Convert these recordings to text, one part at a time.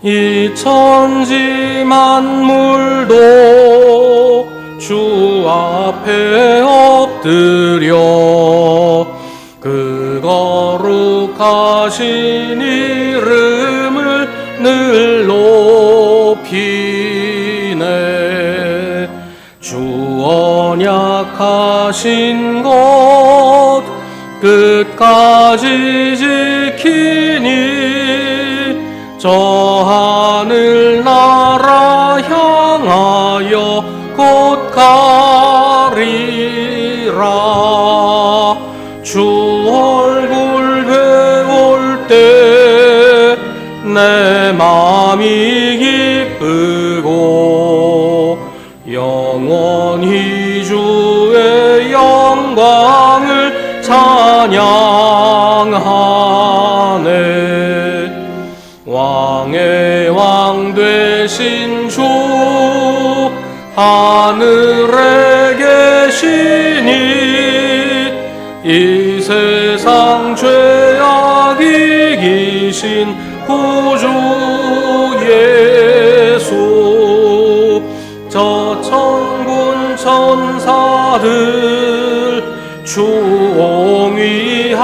이 천지 만물도 주 앞에 엎드려 그 거룩하신 이름을 늘 높이네. 주 언약하신 것 끝까지 지키니 저 하늘나라 향하여 곧 가리라. 주 얼굴 배울 때 내 맘이 기쁘고 영원히 주의 영광을 찬양하네. 왕의 왕 되신 주 하늘에 계시니 이 세상 죄악 이기신 구주 예수. 저 천군 천사들 주 옹위하고서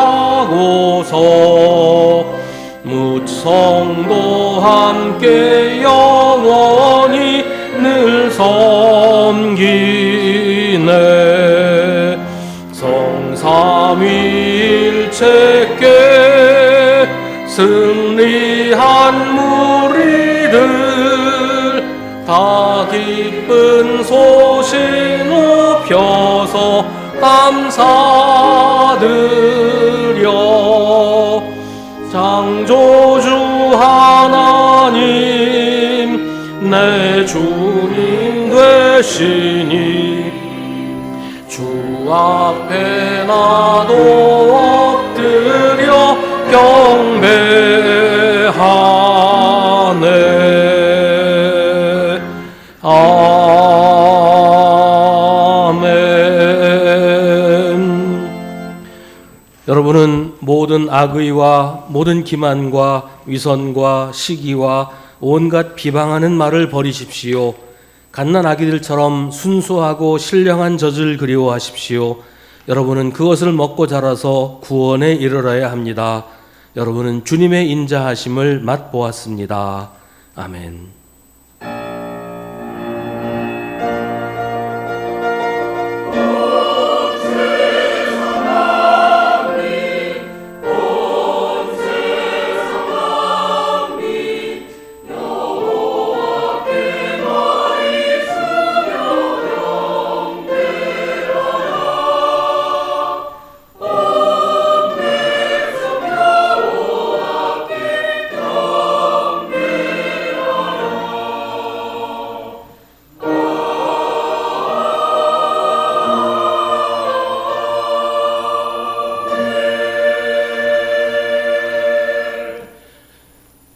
묻성도 함께 영원히 늘 섬기네. 성삼위일체께 승리한 무리들 다 기쁜 소식 높여서 감사드려. 창조주 하나님 내 주님 되시니 주 앞에 나도 엎드려 경배하네. 아멘. 여러분은 모든 악의와 모든 기만과 위선과 시기와 온갖 비방하는 말을 버리십시오. 갓난 아기들처럼 순수하고 신령한 젖을 그리워하십시오. 여러분은 그것을 먹고 자라서 구원에 이르러야 합니다. 여러분은 주님의 인자하심을 맛보았습니다. 아멘.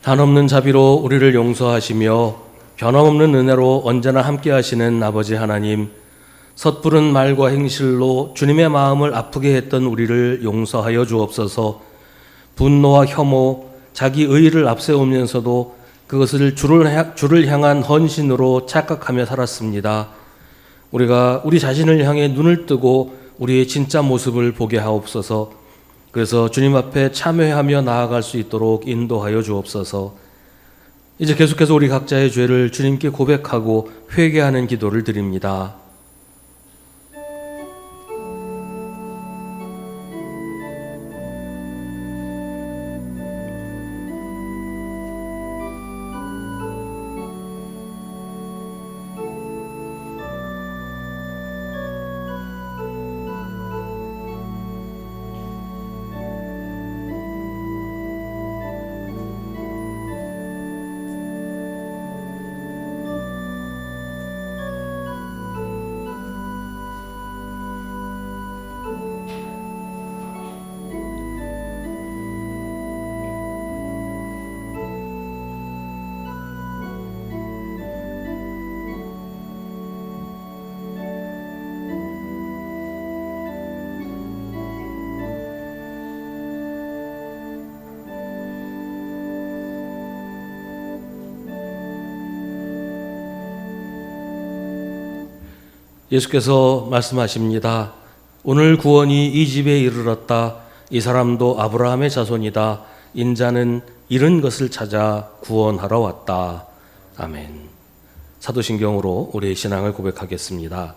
한없는 자비로 우리를 용서하시며 변함없는 은혜로 언제나 함께 하시는 아버지 하나님, 섣부른 말과 행실로 주님의 마음을 아프게 했던 우리를 용서하여 주옵소서. 분노와 혐오, 자기 의의를 앞세우면서도 그것을 주를 향한 헌신으로 착각하며 살았습니다. 우리가 우리 자신을 향해 눈을 뜨고 우리의 진짜 모습을 보게 하옵소서. 그래서 주님 앞에 참회하며 나아갈 수 있도록 인도하여 주옵소서. 이제 계속해서 우리 각자의 죄를 주님께 고백하고 회개하는 기도를 드립니다. 예수께서 말씀하십니다. 오늘 구원이 이 집에 이르렀다. 이 사람도 아브라함의 자손이다. 인자는 잃은 것을 찾아 구원하러 왔다. 아멘. 사도신경으로 우리의 신앙을 고백하겠습니다.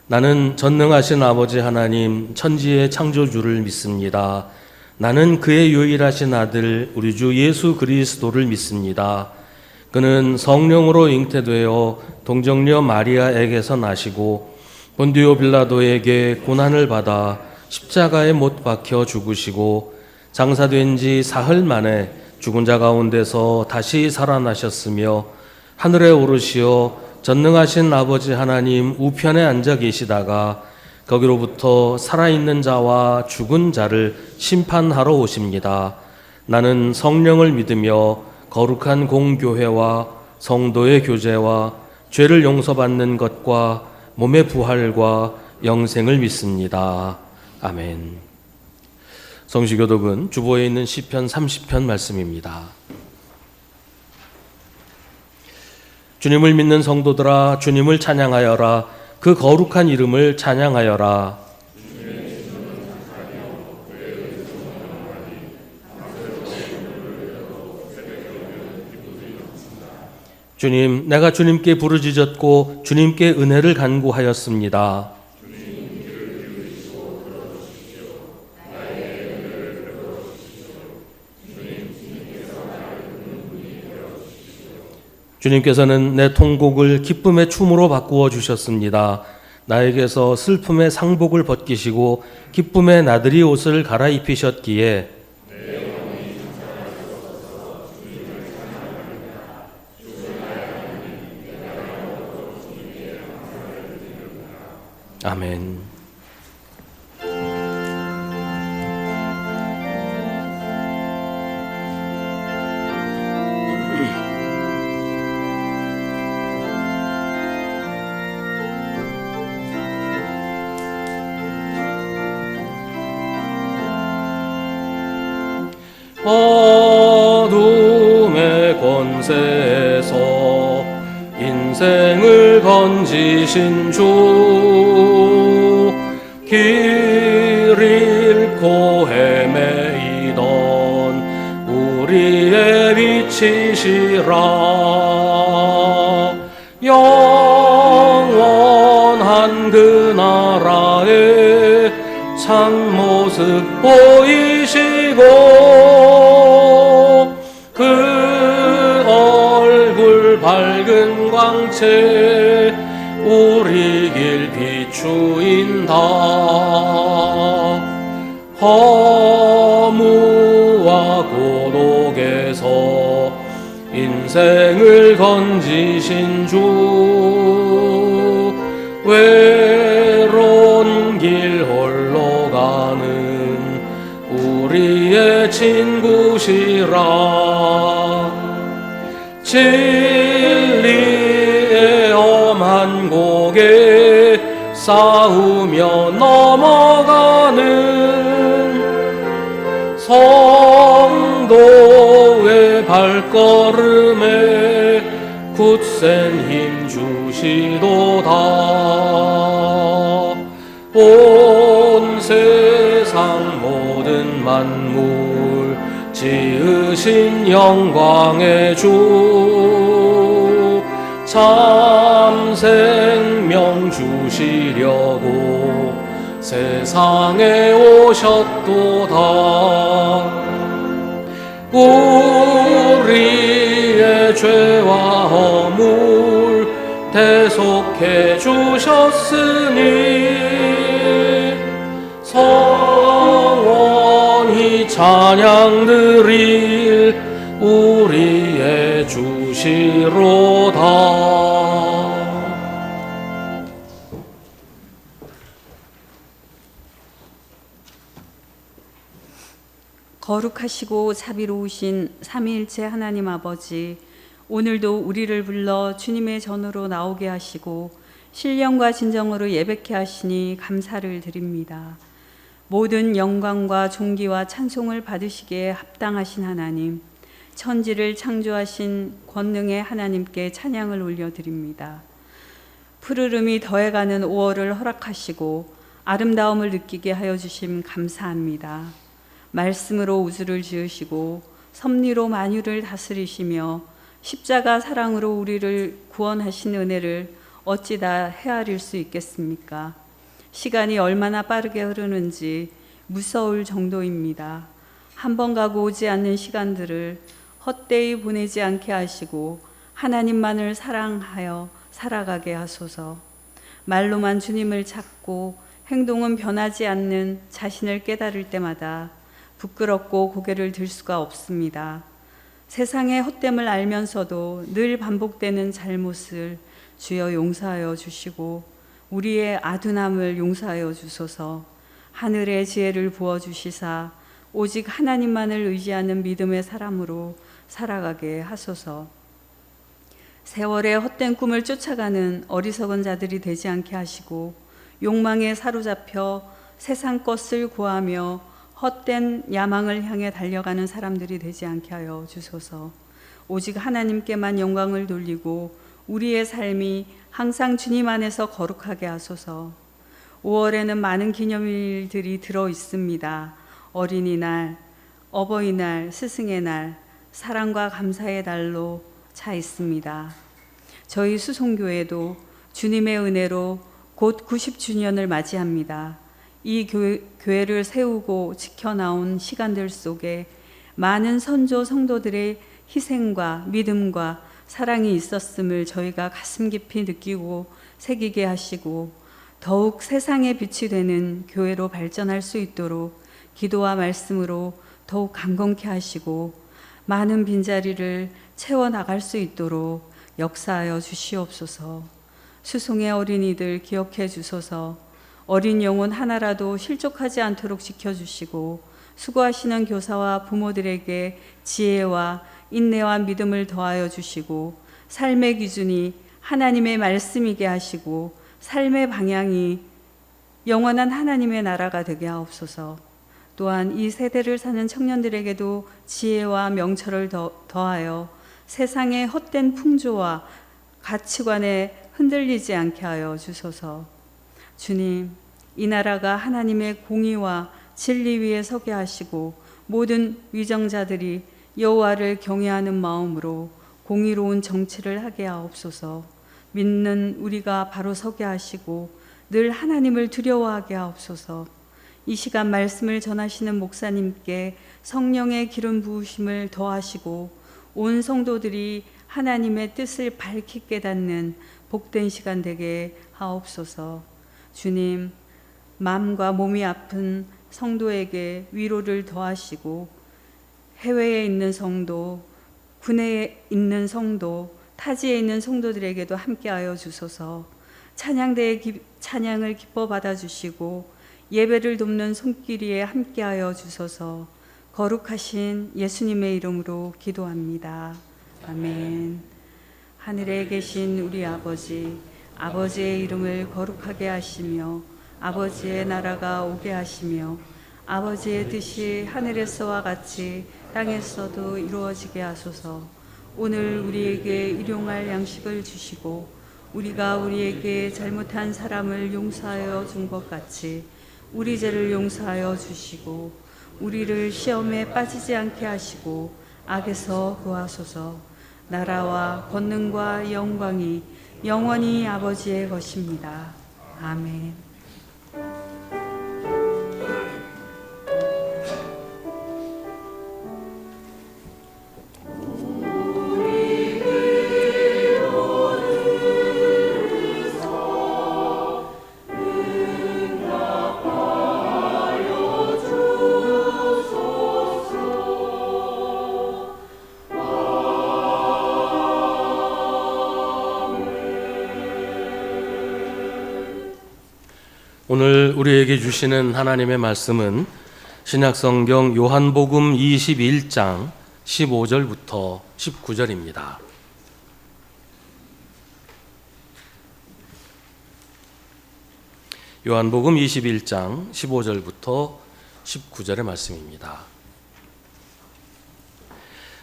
나는 전능하신 아버지 하나님 천지의 창조주를 믿습니다. 나는 그의 유일하신 아들 우리 주 예수 그리스도를 믿습니다. 그는 성령으로 잉태되어 동정녀 마리아에게서 나시고 본디오 빌라도에게 고난을 받아 십자가에 못 박혀 죽으시고 장사된 지 사흘 만에 죽은 자 가운데서 다시 살아나셨으며 하늘에 오르시어 전능하신 아버지 하나님 우편에 앉아 계시다가 거기로부터 살아있는 자와 죽은 자를 심판하러 오십니다. 나는 성령을 믿으며 거룩한 공교회와 성도의 교제와 죄를 용서받는 것과 몸의 부활과 영생을 믿습니다. 아멘. 성시교독은 주보에 있는 시편 30편 말씀입니다. 주님을 믿는 성도들아 주님을 찬양하여라. 그 거룩한 이름을 찬양하여라. 주님, 내가 주님께 부르짖었고 주님께 은혜를 간구하였습니다. 주님께서는 내 통곡을 기쁨의 춤으로 바꾸어 주셨습니다. 나에게서 슬픔의 상복을 벗기시고 기쁨의 나들이 옷을 갈아입히셨기에 아멘. 어둠의 권세에서 인생을 건지신 주, 길 잃고 헤매이던 우리의 빛이시라. 영원한 그 나라의 참모습 보이시고 그 얼굴 밝은 광채 우리 길 비추인다. 허무와 고독에서 인생을 건지신 주, 외로운 길 홀로 가는 우리의 친구시라. 진리의 험한 고개 싸우며 넘어가는 성도의 발걸음에 굳센 힘 주시도다. 온 세상 모든 만물 지으신 영광의 주, 참 생명 주시려고 세상에 오셨도다. 우리의 죄와 허물 대속해 주셨으니 성원히 찬양 드릴 우리의 주시로다. 거룩하시고 자비로우신 삼위일체 하나님 아버지, 오늘도 우리를 불러 주님의 전으로 나오게 하시고 신령과 진정으로 예배케 하시니 감사를 드립니다. 모든 영광과 존귀와 찬송을 받으시기에 합당하신 하나님, 천지를 창조하신 권능의 하나님께 찬양을 올려드립니다. 푸르름이 더해가는 5월을 허락하시고 아름다움을 느끼게 하여 주심 감사합니다. 말씀으로 우주를 지으시고 섭리로 만유를 다스리시며 십자가 사랑으로 우리를 구원하신 은혜를 어찌 다 헤아릴 수 있겠습니까? 시간이 얼마나 빠르게 흐르는지 무서울 정도입니다. 한 번 가고 오지 않는 시간들을 헛되이 보내지 않게 하시고 하나님만을 사랑하여 살아가게 하소서. 말로만 주님을 찾고 행동은 변하지 않는 자신을 깨달을 때마다 부끄럽고 고개를 들 수가 없습니다. 세상의 헛됨을 알면서도 늘 반복되는 잘못을 주여 용서하여 주시고 우리의 아둔함을 용서하여 주소서. 하늘의 지혜를 부어주시사 오직 하나님만을 의지하는 믿음의 사람으로 살아가게 하소서. 세월의 헛된 꿈을 쫓아가는 어리석은 자들이 되지 않게 하시고 욕망에 사로잡혀 세상 것을 구하며 헛된 야망을 향해 달려가는 사람들이 되지 않게 하여 주소서. 오직 하나님께만 영광을 돌리고 우리의 삶이 항상 주님 안에서 거룩하게 하소서. 5월에는 많은 기념일들이 들어 있습니다. 어린이날, 어버이날, 스승의 날, 사랑과 감사의 날로 차 있습니다. 저희 수송교회도 주님의 은혜로 곧 90주년을 맞이합니다. 이 교회를 세우고 지켜나온 시간들 속에 많은 선조 성도들의 희생과 믿음과 사랑이 있었음을 저희가 가슴 깊이 느끼고 새기게 하시고 더욱 세상의 빛이 되는 교회로 발전할 수 있도록 기도와 말씀으로 더욱 강건케 하시고 많은 빈자리를 채워나갈 수 있도록 역사하여 주시옵소서. 수송의 어린이들 기억해 주소서. 어린 영혼 하나라도 실족하지 않도록 지켜주시고 수고하시는 교사와 부모들에게 지혜와 인내와 믿음을 더하여 주시고 삶의 기준이 하나님의 말씀이게 하시고 삶의 방향이 영원한 하나님의 나라가 되게 하옵소서. 또한 이 세대를 사는 청년들에게도 지혜와 명철을 더하여 세상의 헛된 풍조와 가치관에 흔들리지 않게 하여 주소서. 주님, 이 나라가 하나님의 공의와 진리 위에 서게 하시고 모든 위정자들이 여호와를 경외하는 마음으로 공의로운 정치를 하게 하옵소서. 믿는 우리가 바로 서게 하시고 늘 하나님을 두려워하게 하옵소서. 이 시간 말씀을 전하시는 목사님께 성령의 기름 부으심을 더하시고 온 성도들이 하나님의 뜻을 밝히 깨닫는 복된 시간 되게 하옵소서. 주님, 마음과 몸이 아픈 성도에게 위로를 더하시고 해외에 있는 성도, 군에 있는 성도, 타지에 있는 성도들에게도 함께하여 주소서. 찬양대의 찬양을 기뻐 받아주시고 예배를 돕는 손길이에 함께하여 주소서. 거룩하신 예수님의 이름으로 기도합니다. 아멘. 하늘에 계신 우리 아버지, 아버지의 이름을 거룩하게 하시며 아버지의 나라가 오게 하시며 아버지의 뜻이 하늘에서와 같이 땅에서도 이루어지게 하소서. 오늘 우리에게 일용할 양식을 주시고 우리가 우리에게 잘못한 사람을 용서하여 준 것 같이 우리 죄를 용서하여 주시고 우리를 시험에 빠지지 않게 하시고 악에서 구하소서. 나라와 권능과 영광이 영원히 아버지의 것입니다. 아멘. 오늘 우리에게 주시는 하나님의 말씀은 신약성경 요한복음 21장 15절부터 19절입니다. 요한복음 21장 15절부터 19절의 말씀입니다.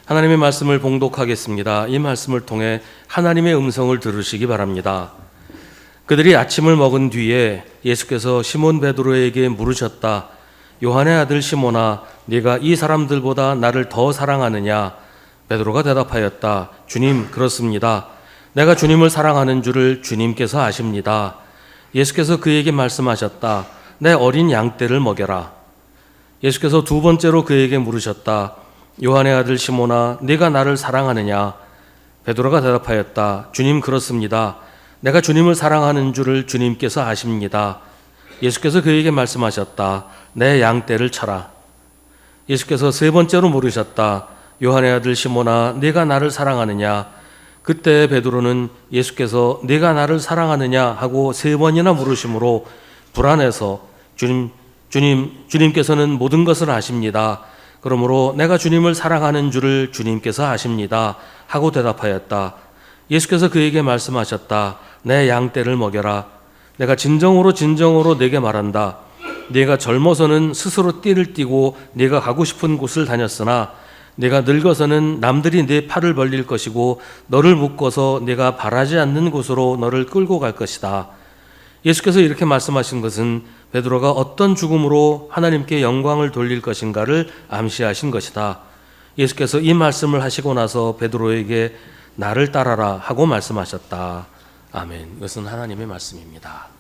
하나님의 말씀을 봉독하겠습니다. 이 말씀을 통해 하나님의 음성을 들으시기 바랍니다. 그들이 아침을 먹은 뒤에 예수께서 시몬 베드로에게 물으셨다. 요한의 아들 시몬아, 네가 이 사람들보다 나를 더 사랑하느냐? 베드로가 대답하였다. 주님, 그렇습니다. 내가 주님을 사랑하는 줄을 주님께서 아십니다. 예수께서 그에게 말씀하셨다. 내 어린 양떼를 먹여라. 예수께서 두 번째로 그에게 물으셨다. 요한의 아들 시몬아, 네가 나를 사랑하느냐? 베드로가 대답하였다. 주님, 그렇습니다. 내가 주님을 사랑하는 줄을 주님께서 아십니다. 예수께서 그에게 말씀하셨다. 내 양떼를 쳐라. 예수께서 세 번째로 물으셨다. 요한의 아들 시몬아, 네가 나를 사랑하느냐? 그때 베드로는 예수께서 네가 나를 사랑하느냐 하고 세 번이나 물으심으로 불안해서 주님께서는 모든 것을 아십니다. 그러므로 내가 주님을 사랑하는 줄을 주님께서 아십니다. 하고 대답하였다. 예수께서 그에게 말씀하셨다. 내 양떼를 먹여라. 내가 진정으로 내게 말한다. 네가 젊어서는 스스로 띠를 띠고 네가 가고 싶은 곳을 다녔으나 네가 늙어서는 남들이 네 팔을 벌릴 것이고 너를 묶어서 네가 바라지 않는 곳으로 너를 끌고 갈 것이다. 예수께서 이렇게 말씀하신 것은 베드로가 어떤 죽음으로 하나님께 영광을 돌릴 것인가를 암시하신 것이다. 예수께서 이 말씀을 하시고 나서 베드로에게 나를 따라라 하고 말씀하셨다. 아멘. 이것은 하나님의 말씀입니다.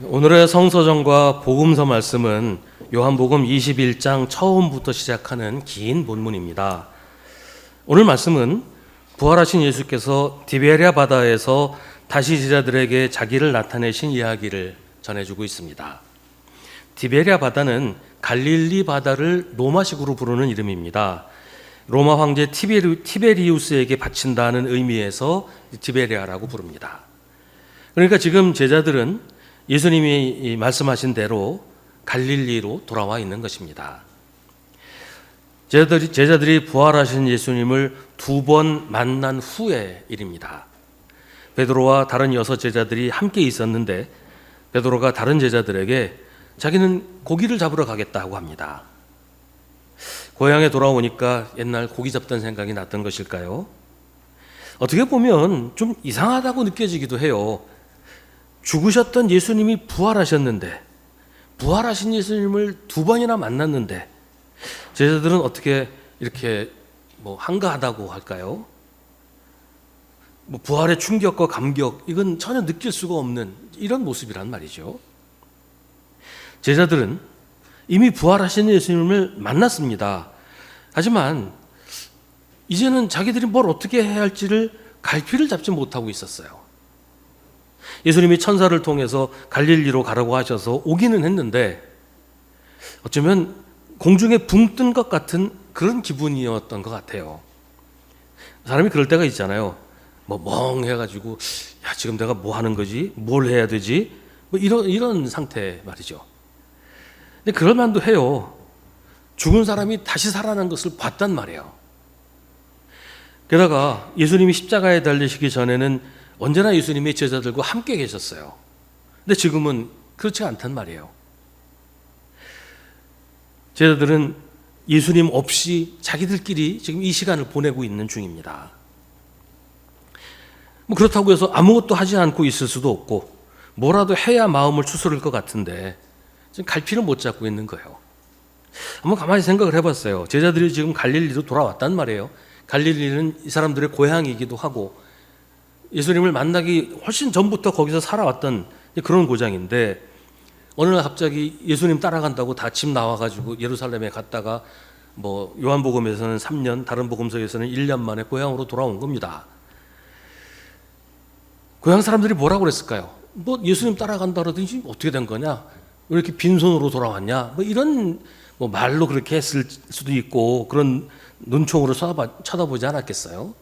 오늘의 성서정과 복음서 말씀은 요한복음 21장 처음부터 시작하는 긴 본문입니다. 오늘 말씀은 부활하신 예수께서 디베랴 바다에서 다시 제자들에게 자기를 나타내신 이야기를 전해주고 있습니다. 디베랴 바다는 갈릴리 바다를 로마식으로 부르는 이름입니다. 로마 황제 티베리우스에게 바친다는 의미에서 디베랴라고 부릅니다. 그러니까 지금 제자들은 예수님이 말씀하신 대로 갈릴리로 돌아와 있는 것입니다. 제자들이 부활하신 예수님을 2번 만난 후의 일입니다. 베드로와 다른 6 제자들이 함께 있었는데 베드로가 다른 제자들에게 자기는 고기를 잡으러 가겠다고 합니다. 고향에 돌아오니까 옛날 고기 잡던 생각이 났던 것일까요? 어떻게 보면 좀 이상하다고 느껴지기도 해요. 죽으셨던 예수님이 부활하셨는데, 부활하신 예수님을 2번이나 만났는데 제자들은 어떻게 이렇게 한가하다고 할까요? 부활의 충격과 감격, 이건 전혀 느낄 수가 없는 이런 모습이란 말이죠. 제자들은 이미 부활하신 예수님을 만났습니다. 하지만 이제는 자기들이 뭘 어떻게 해야 할지를 갈피를 잡지 못하고 있었어요. 예수님이 천사를 통해서 갈릴리로 가라고 하셔서 오기는 했는데 어쩌면 공중에 붕 뜬 것 같은 그런 기분이었던 것 같아요. 사람이 그럴 때가 있잖아요. 멍해가지고 지금 내가 뭐 하는 거지? 뭘 해야 되지? 이런 상태 말이죠. 근데 그럴 만도 해요. 죽은 사람이 다시 살아난 것을 봤단 말이에요. 게다가 예수님이 십자가에 달리시기 전에는 언제나 예수님이 제자들과 함께 계셨어요. 근데 지금은 그렇지 않단 말이에요. 제자들은 예수님 없이 자기들끼리 지금 이 시간을 보내고 있는 중입니다. 그렇다고 해서 아무것도 하지 않고 있을 수도 없고 뭐라도 해야 마음을 추스를 것 같은데 지금 갈피를 못 잡고 있는 거예요. 한번 가만히 생각을 해봤어요. 제자들이 지금 갈릴리로 돌아왔단 말이에요. 갈릴리는 이 사람들의 고향이기도 하고 예수님을 만나기 훨씬 전부터 거기서 살아왔던 그런 고장인데 어느 날 갑자기 예수님 따라간다고 다 집 나와가지고 예루살렘에 갔다가 요한복음에서는 3년, 다른 복음서에서는 1년 만에 고향으로 돌아온 겁니다. 고향 사람들이 뭐라고 그랬을까요? 예수님 따라간다 그러더니 어떻게 된 거냐? 왜 이렇게 빈손으로 돌아왔냐? 이런 말로 그렇게 했을 수도 있고 그런 눈총으로 쳐다보지 않았겠어요?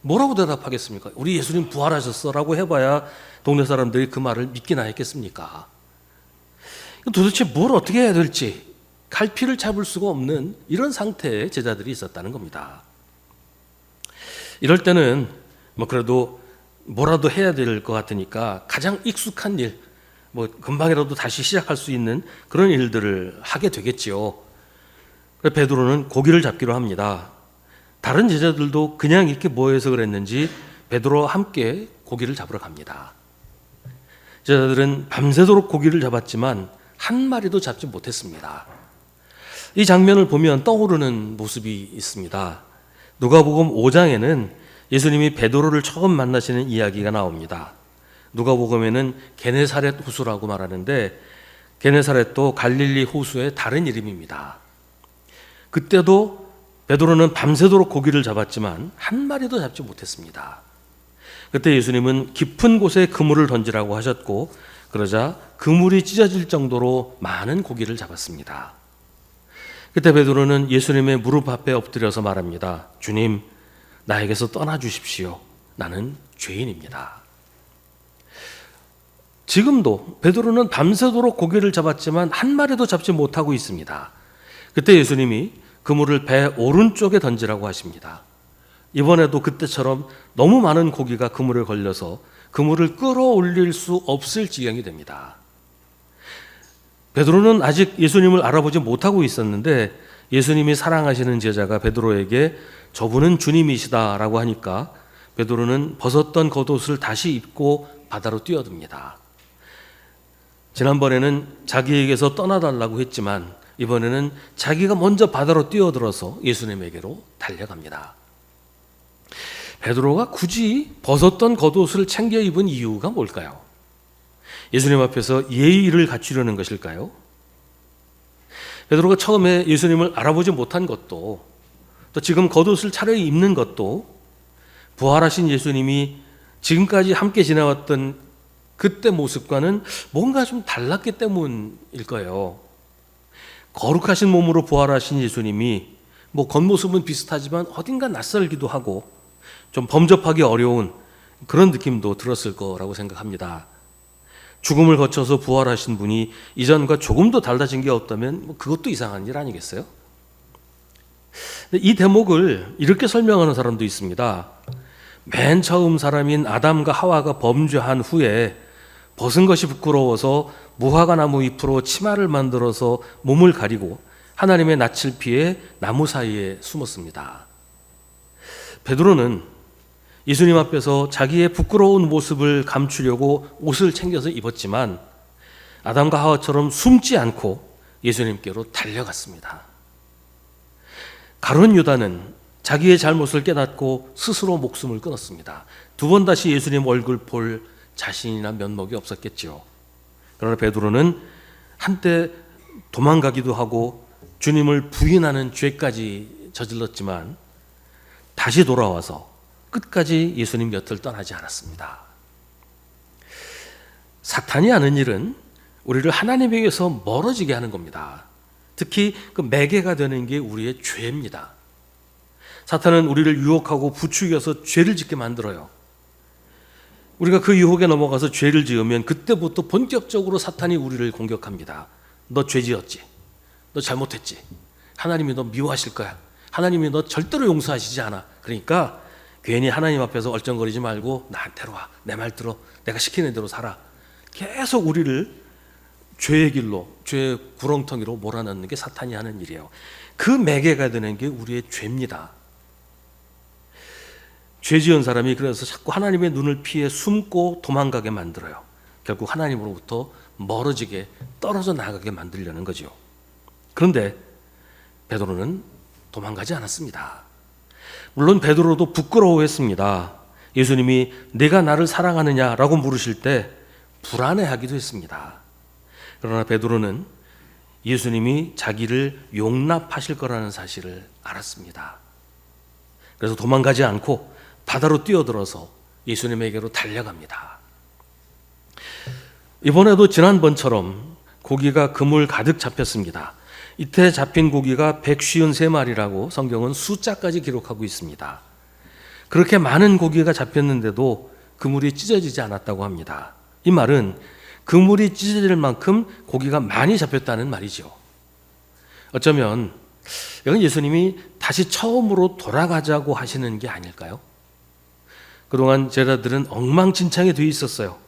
뭐라고 대답하겠습니까? 우리 예수님 부활하셨어 라고 해봐야 동네 사람들이 그 말을 믿기나 했겠습니까? 도대체 뭘 어떻게 해야 될지 갈피를 잡을 수가 없는 이런 상태의 제자들이 있었다는 겁니다. 이럴 때는 그래도 뭐라도 해야 될 것 같으니까 가장 익숙한 일, 금방이라도 다시 시작할 수 있는 그런 일들을 하게 되겠지요. 그래서 베드로는 고기를 잡기로 합니다. 다른 제자들도 그냥 이렇게 모여서 그랬는지 베드로와 함께 고기를 잡으러 갑니다. 제자들은 밤새도록 고기를 잡았지만 한 마리도 잡지 못했습니다. 이 장면을 보면 떠오르는 모습이 있습니다. 누가복음 5장에는 예수님이 베드로를 처음 만나시는 이야기가 나옵니다. 누가복음에는 게네사렛 호수라고 말하는데 게네사렛도 갈릴리 호수의 다른 이름입니다. 그때도 베드로는 밤새도록 고기를 잡았지만 한 마리도 잡지 못했습니다. 그때 예수님은 깊은 곳에 그물을 던지라고 하셨고 그러자 그물이 찢어질 정도로 많은 고기를 잡았습니다. 그때 베드로는 예수님의 무릎 앞에 엎드려서 말합니다. 주님, 나에게서 떠나 주십시오. 나는 죄인입니다. 지금도 베드로는 밤새도록 고기를 잡았지만 한 마리도 잡지 못하고 있습니다. 그때 예수님이 그물을 배 오른쪽에 던지라고 하십니다. 이번에도 그때처럼 너무 많은 고기가 그물에 걸려서 그물을 끌어올릴 수 없을 지경이 됩니다. 베드로는 아직 예수님을 알아보지 못하고 있었는데 예수님이 사랑하시는 제자가 베드로에게 저분은 주님이시다라고 하니까 베드로는 벗었던 겉옷을 다시 입고 바다로 뛰어듭니다. 지난번에는 자기에게서 떠나달라고 했지만 이번에는 자기가 먼저 바다로 뛰어들어서 예수님에게로 달려갑니다. 베드로가 굳이 벗었던 겉옷을 챙겨 입은 이유가 뭘까요? 예수님 앞에서 예의를 갖추려는 것일까요? 베드로가 처음에 예수님을 알아보지 못한 것도, 또 지금 겉옷을 차라리 입는 것도 부활하신 예수님이 지금까지 함께 지내왔던 그때 모습과는 뭔가 좀 달랐기 때문일 거예요. 거룩하신 몸으로 부활하신 예수님이 겉모습은 비슷하지만 어딘가 낯설기도 하고 좀 범접하기 어려운 그런 느낌도 들었을 거라고 생각합니다. 죽음을 거쳐서 부활하신 분이 이전과 조금도 달라진 게 없다면 그것도 이상한 일 아니겠어요? 이 대목을 이렇게 설명하는 사람도 있습니다. 맨 처음 사람인 아담과 하와가 범죄한 후에 벗은 것이 부끄러워서 무화과 나무 잎으로 치마를 만들어서 몸을 가리고 하나님의 낯을 피해 나무 사이에 숨었습니다. 베드로는 예수님 앞에서 자기의 부끄러운 모습을 감추려고 옷을 챙겨서 입었지만 아담과 하와처럼 숨지 않고 예수님께로 달려갔습니다. 가룟 유다는 자기의 잘못을 깨닫고 스스로 목숨을 끊었습니다. 두 번 다시 예수님 얼굴 볼 자신이나 면목이 없었겠지요. 그러나 베드로는 한때 도망가기도 하고 주님을 부인하는 죄까지 저질렀지만 다시 돌아와서 끝까지 예수님 곁을 떠나지 않았습니다. 사탄이 하는 일은 우리를 하나님에게서 멀어지게 하는 겁니다. 특히 그 매개가 되는 게 우리의 죄입니다. 사탄은 우리를 유혹하고 부추겨서 죄를 짓게 만들어요. 우리가 그 유혹에 넘어가서 죄를 지으면 그때부터 본격적으로 사탄이 우리를 공격합니다. 너 죄 지었지? 너 잘못했지? 하나님이 너 미워하실 거야. 하나님이 너 절대로 용서하시지 않아. 그러니까 괜히 하나님 앞에서 얼쩡거리지 말고 나한테로 와. 내 말 들어. 내가 시키는 대로 살아. 계속 우리를 죄의 길로, 죄의 구렁텅이로 몰아넣는 게 사탄이 하는 일이에요. 그 매개가 되는 게 우리의 죄입니다. 죄 지은 사람이 그래서 자꾸 하나님의 눈을 피해 숨고 도망가게 만들어요. 결국 하나님으로부터 멀어지게 떨어져 나가게 만들려는 거죠. 그런데 베드로는 도망가지 않았습니다. 물론 베드로도 부끄러워했습니다. 예수님이 내가 나를 사랑하느냐라고 물으실 때 불안해하기도 했습니다. 그러나 베드로는 예수님이 자기를 용납하실 거라는 사실을 알았습니다. 그래서 도망가지 않고 바다로 뛰어들어서 예수님에게로 달려갑니다. 이번에도 지난번처럼 고기가 그물 가득 잡혔습니다. 이때 잡힌 고기가 153마리라고 성경은 숫자까지 기록하고 있습니다. 그렇게 많은 고기가 잡혔는데도 그물이 찢어지지 않았다고 합니다. 이 말은 그물이 찢어질 만큼 고기가 많이 잡혔다는 말이죠. 어쩌면 이건 예수님이 다시 처음으로 돌아가자고 하시는 게 아닐까요? 그동안 제자들은 엉망진창이 돼 있었어요.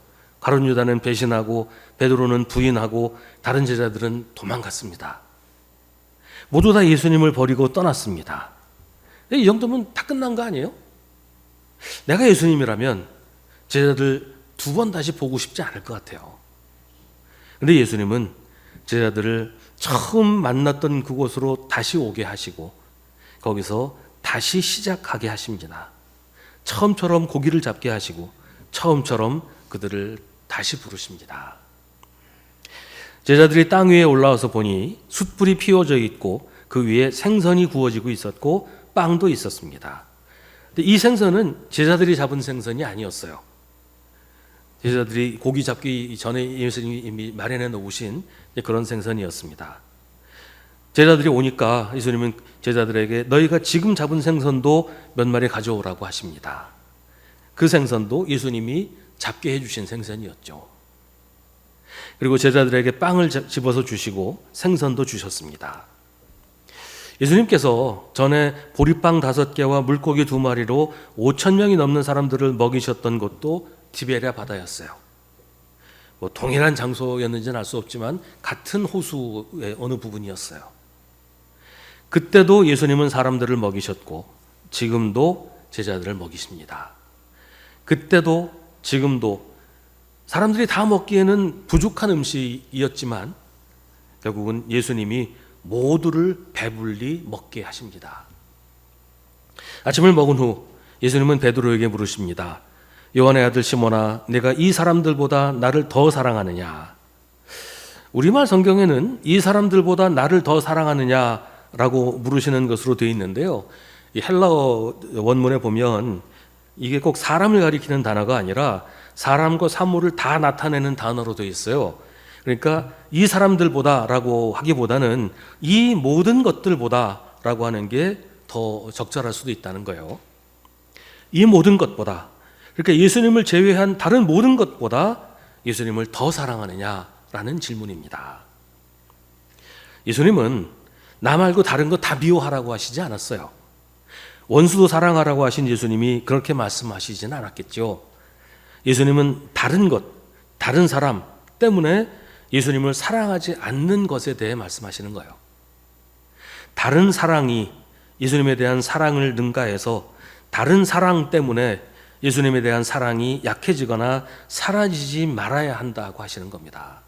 가룟 유다는 배신하고 베드로는 부인하고 다른 제자들은 도망갔습니다. 모두 다 예수님을 버리고 떠났습니다. 이 정도면 다 끝난 거 아니에요? 내가 예수님이라면 제자들 두 번 다시 보고 싶지 않을 것 같아요. 그런데 예수님은 제자들을 처음 만났던 그곳으로 다시 오게 하시고 거기서 다시 시작하게 하십니다. 처음처럼 고기를 잡게 하시고 처음처럼 그들을 다시 부르십니다. 제자들이 땅 위에 올라와서 보니 숯불이 피워져 있고 그 위에 생선이 구워지고 있었고 빵도 있었습니다. 근데 이 생선은 제자들이 잡은 생선이 아니었어요. 제자들이 고기 잡기 전에 예수님이 이미 마련해 놓으신 그런 생선이었습니다. 제자들이 오니까 예수님은 제자들에게 너희가 지금 잡은 생선도 몇 마리 가져오라고 하십니다. 그 생선도 예수님이 잡게 해주신 생선이었죠. 그리고 제자들에게 빵을 집어서 주시고 생선도 주셨습니다. 예수님께서 전에 보리빵 5개와 물고기 2마리로 5,000명이 넘는 사람들을 먹이셨던 곳도 디베랴 바다였어요. 동일한 장소였는지는 알 수 없지만 같은 호수의 어느 부분이었어요. 그때도 예수님은 사람들을 먹이셨고 지금도 제자들을 먹이십니다. 그때도 지금도 사람들이 다 먹기에는 부족한 음식이었지만 결국은 예수님이 모두를 배불리 먹게 하십니다. 아침을 먹은 후 예수님은 베드로에게 물으십니다. 요한의 아들 시몬아, 내가 이 사람들보다 나를 더 사랑하느냐? 우리말 성경에는 이 사람들보다 나를 더 사랑하느냐라고 물으시는 것으로 되어 있는데요. 이 헬라어 원문에 보면 이게 꼭 사람을 가리키는 단어가 아니라 사람과 사물을 다 나타내는 단어로 되어 있어요. 그러니까 이 사람들보다라고 하기보다는 이 모든 것들보다라고 하는 게 더 적절할 수도 있다는 거예요. 이 모든 것보다, 그러니까 예수님을 제외한 다른 모든 것보다 예수님을 더 사랑하느냐라는 질문입니다. 예수님은 나 말고 다른 거 다 미워하라고 하시지 않았어요. 원수도 사랑하라고 하신 예수님이 그렇게 말씀하시지는 않았겠죠. 예수님은 다른 것, 다른 사람 때문에 예수님을 사랑하지 않는 것에 대해 말씀하시는 거예요. 다른 사랑이 예수님에 대한 사랑을 능가해서 다른 사랑 때문에 예수님에 대한 사랑이 약해지거나 사라지지 말아야 한다고 하시는 겁니다.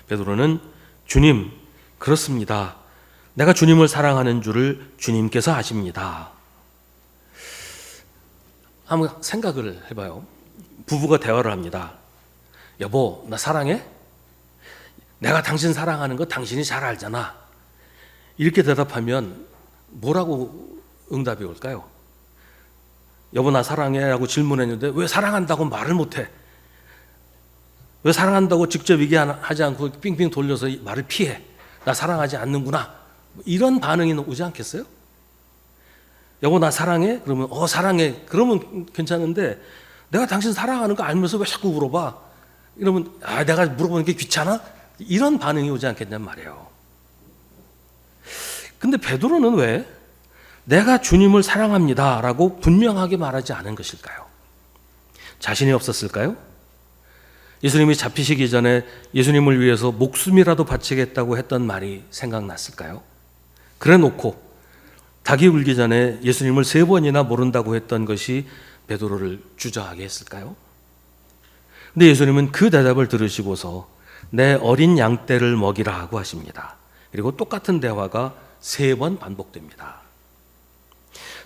베드로는 주님, 그렇습니다. 내가 주님을 사랑하는 줄을 주님께서 아십니다. 한번 생각을 해봐요. 부부가 대화를 합니다. 여보, 나 사랑해? 내가 당신 사랑하는 거 당신이 잘 알잖아. 이렇게 대답하면 뭐라고 응답이 올까요? 여보, 나 사랑해? 라고 질문했는데 왜 사랑한다고 말을 못해? 왜 사랑한다고 직접 얘기하지 않고 빙빙 돌려서 말을 피해? 나 사랑하지 않는구나. 이런 반응이 오지 않겠어요? 여보, 나 사랑해? 그러면 사랑해. 그러면 괜찮은데 내가 당신 사랑하는 거 알면서 왜 자꾸 물어봐? 이러면 내가 물어보는 게 귀찮아? 이런 반응이 오지 않겠냔 말이에요. 근데 베드로는 왜 내가 주님을 사랑합니다 라고 분명하게 말하지 않은 것일까요? 자신이 없었을까요? 예수님이 잡히시기 전에 예수님을 위해서 목숨이라도 바치겠다고 했던 말이 생각났을까요? 그래 놓고 닭이 울기 전에 예수님을 3번이나 모른다고 했던 것이 베드로를 주저하게 했을까요? 근데 예수님은 그 대답을 들으시고서 내 어린 양떼를 먹이라 하고 하십니다. 그리고 똑같은 대화가 3번 반복됩니다.